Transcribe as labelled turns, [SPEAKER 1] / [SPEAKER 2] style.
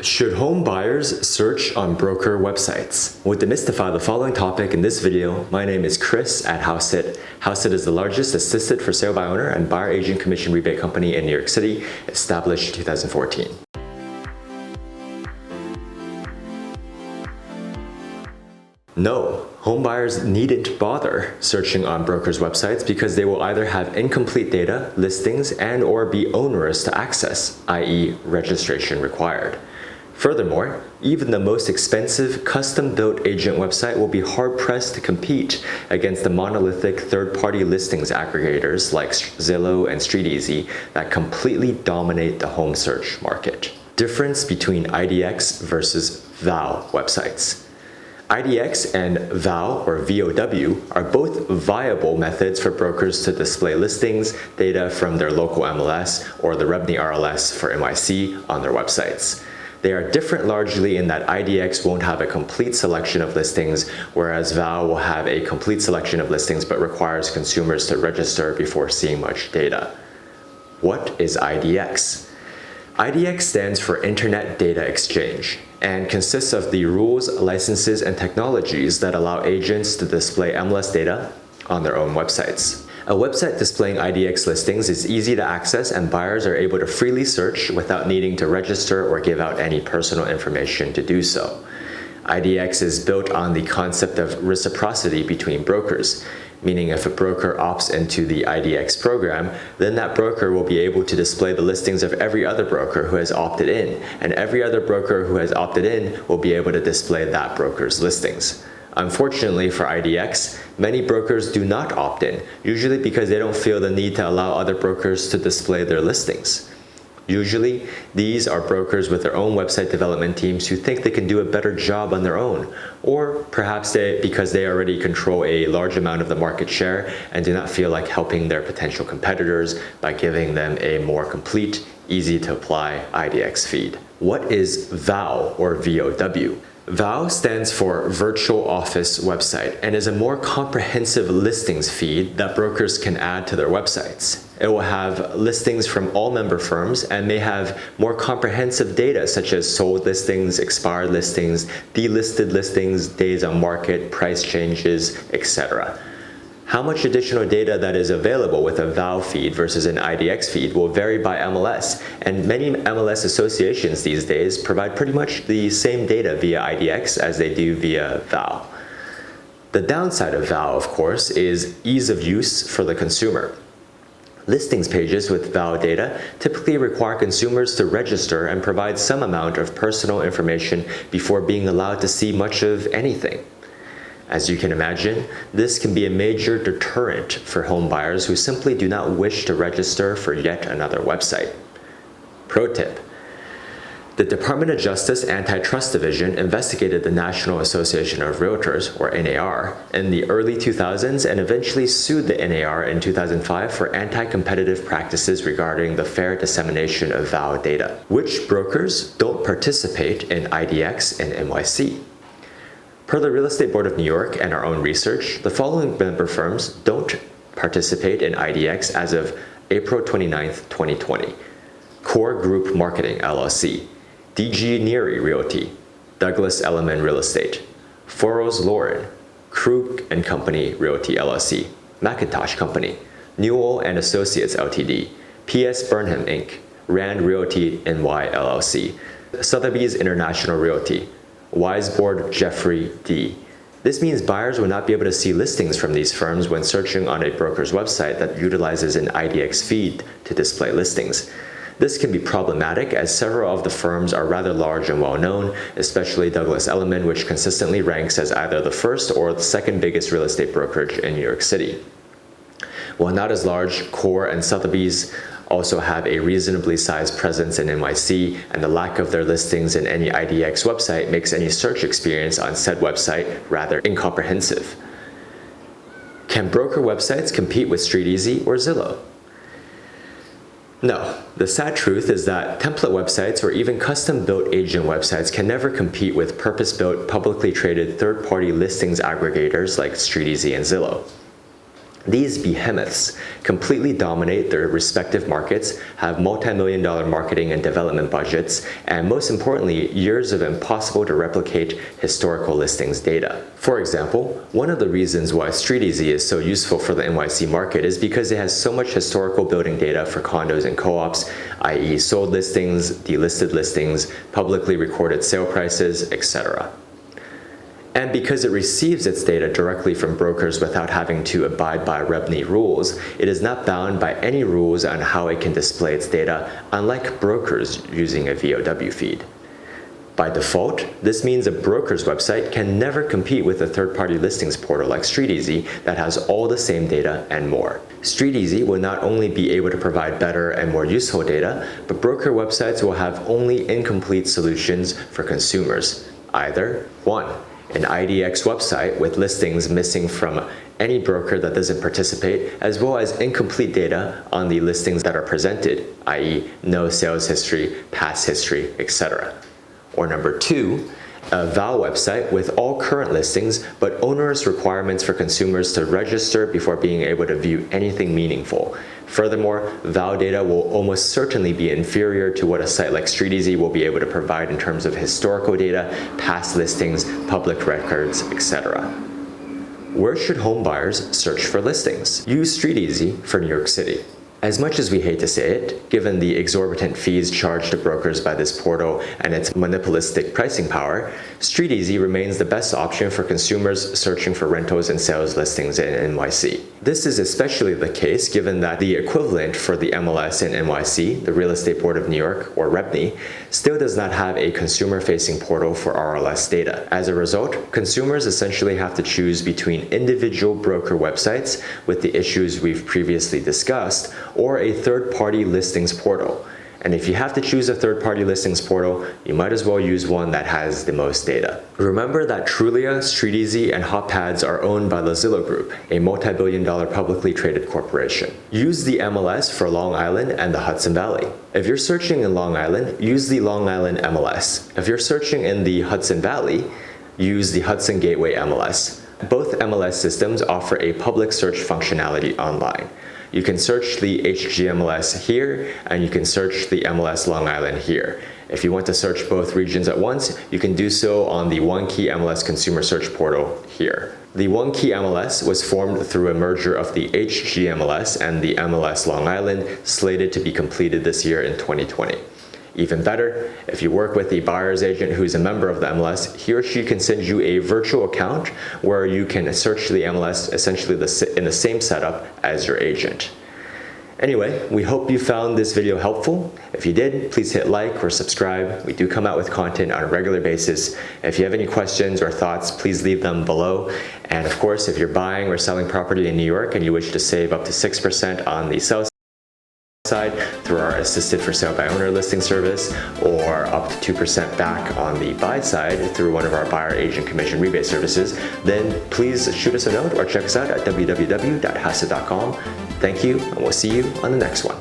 [SPEAKER 1] Should home buyers search on broker websites? We'll demystify the following topic in this video. My name is Chris at Hauseit. Hauseit is the largest assisted for sale by owner and buyer agent commission rebate company in New York City, established in 2014. No, home buyers needn't bother searching on brokers' websites because they will either have incomplete data, listings, and/or be onerous to access, i.e. registration required. Furthermore, even the most expensive custom-built agent website will be hard-pressed to compete against the monolithic third-party listings aggregators like Zillow and StreetEasy that completely dominate the home search market. Difference between IDX versus Val websites. IDX and Val, or VOW, are both viable methods for brokers to display listings, data from their local MLS, or the REBNY RLS for NYC on their websites. They are different largely in that IDX won't have a complete selection of listings, whereas Val will have a complete selection of listings but requires consumers to register before seeing much data. What is IDX? IDX stands for Internet Data Exchange and consists of the rules, licenses, and technologies that allow agents to display MLS data on their own websites. A website displaying IDX listings is easy to access and buyers are able to freely search without needing to register or give out any personal information to do so. IDX is built on the concept of reciprocity between brokers, meaning if a broker opts into the IDX program, then that broker will be able to display the listings of every other broker who has opted in, and every other broker who has opted in will be able to display that broker's listings. Unfortunately for IDX, many brokers do not opt in, usually because they don't feel the need to allow other brokers to display their listings. Usually, these are brokers with their own website development teams who think they can do a better job on their own, or perhaps because they already control a large amount of the market share and do not feel like helping their potential competitors by giving them a more complete, easy to apply IDX feed. What is VOW or VOW? VOW stands for Virtual Office Website and is a more comprehensive listings feed that brokers can add to their websites. It will have listings from all member firms and may have more comprehensive data such as sold listings, expired listings, delisted listings, days on market, price changes, etc. How much additional data that is available with a VOW feed versus an IDX feed will vary by MLS, and many MLS associations these days provide pretty much the same data via IDX as they do via VOW. The downside of VOW, of course, is ease of use for the consumer. Listings pages with VOW data typically require consumers to register and provide some amount of personal information before being allowed to see much of anything. As you can imagine, this can be a major deterrent for home buyers who simply do not wish to register for yet another website. Pro tip: the Department of Justice Antitrust Division investigated the National Association of Realtors, or NAR, in the early 2000s and eventually sued the NAR in 2005 for anti-competitive practices regarding the fair dissemination of VOW data. Which brokers don't participate in IDX and NYC? Per the Real Estate Board of New York and our own research, the following member firms don't participate in IDX as of April 29, 2020. Core Group Marketing, LLC, DG Neary Realty, Douglas Elliman Real Estate, Foros Lauren, Krug & Company Realty, LLC, Macintosh Company, Newell & Associates, Ltd, P.S. Burnham, Inc., Rand Realty NY, LLC, Sotheby's International Realty, Wiseboard Jeffrey D. This means buyers will not be able to see listings from these firms when searching on a broker's website that utilizes an IDX feed to display listings. This can be problematic as several of the firms are rather large and well-known, especially Douglas Elliman, which consistently ranks as either the first or the second biggest real estate brokerage in New York City. While not as large, Core and Sotheby's also have a reasonably sized presence in NYC, and the lack of their listings in any IDX website makes any search experience on said website rather incomprehensive. Can broker websites compete with StreetEasy or Zillow? No. The sad truth is that template websites or even custom-built agent websites can never compete with purpose-built, publicly traded third-party listings aggregators like StreetEasy and Zillow. These behemoths completely dominate their respective markets, have multi-million-dollar marketing and development budgets, and most importantly, years of impossible to replicate historical listings data. For example, one of the reasons why StreetEasy is so useful for the NYC market is because it has so much historical building data for condos and co-ops, i.e. sold listings, delisted listings, publicly recorded sale prices, etc. And because it receives its data directly from brokers without having to abide by rebate rules, it is not bound by any rules on how it can display its data, unlike brokers using a VOW feed. By default, this means a broker's website can never compete with a third-party listings portal like StreetEasy that has all the same data and more. StreetEasy will not only be able to provide better and more useful data, but broker websites will have only incomplete solutions for consumers. Either 1. An IDX website with listings missing from any broker that doesn't participate, as well as incomplete data on the listings that are presented, i.e. no sales history, past history, etc. Or number 2, a Val website with all current listings, but onerous requirements for consumers to register before being able to view anything meaningful. Furthermore, Val data will almost certainly be inferior to what a site like StreetEasy will be able to provide in terms of historical data, past listings, public records, etc. Where should homebuyers search for listings? Use StreetEasy for New York City. As much as we hate to say it, given the exorbitant fees charged to brokers by this portal and its monopolistic pricing power, StreetEasy remains the best option for consumers searching for rentals and sales listings in NYC. This is especially the case given that the equivalent for the MLS in NYC, the Real Estate Board of New York, or REBNY, still does not have a consumer-facing portal for RLS data. As a result, consumers essentially have to choose between individual broker websites with the issues we've previously discussed, or a third-party listings portal. And if you have to choose a third-party listings portal, you might as well use one that has the most data. Remember that Trulia, StreetEasy, and HotPads are owned by the Zillow Group, a multi-billion-dollar publicly traded corporation. Use the MLS for Long Island and the Hudson Valley. If you're searching in Long Island, use the Long Island MLS. If you're searching in the Hudson Valley, use the Hudson Gateway MLS. Both MLS systems offer a public search functionality online. You can search the HGMLS here, and you can search the MLS Long Island here. If you want to search both regions at once, you can do so on the OneKey MLS consumer search portal here. The OneKey MLS was formed through a merger of the HGMLS and the MLS Long Island, slated to be completed this year in 2020. Even better, if you work with a buyer's agent who's a member of the MLS, he or she can send you a virtual account where you can search the MLS essentially in the same setup as your agent. Anyway, we hope you found this video helpful. If you did, please hit like or subscribe. We do come out with content on a regular basis. If you have any questions or thoughts, please leave them below. And of course, if you're buying or selling property in New York and you wish to save up to 6% on the sell side through our Assisted for Sale by Owner listing service, or up to 2% back on the buy side through one of our buyer agent commission rebate services, then please shoot us a note or check us out at www.hauseit.com. Thank you, and we'll see you on the next one.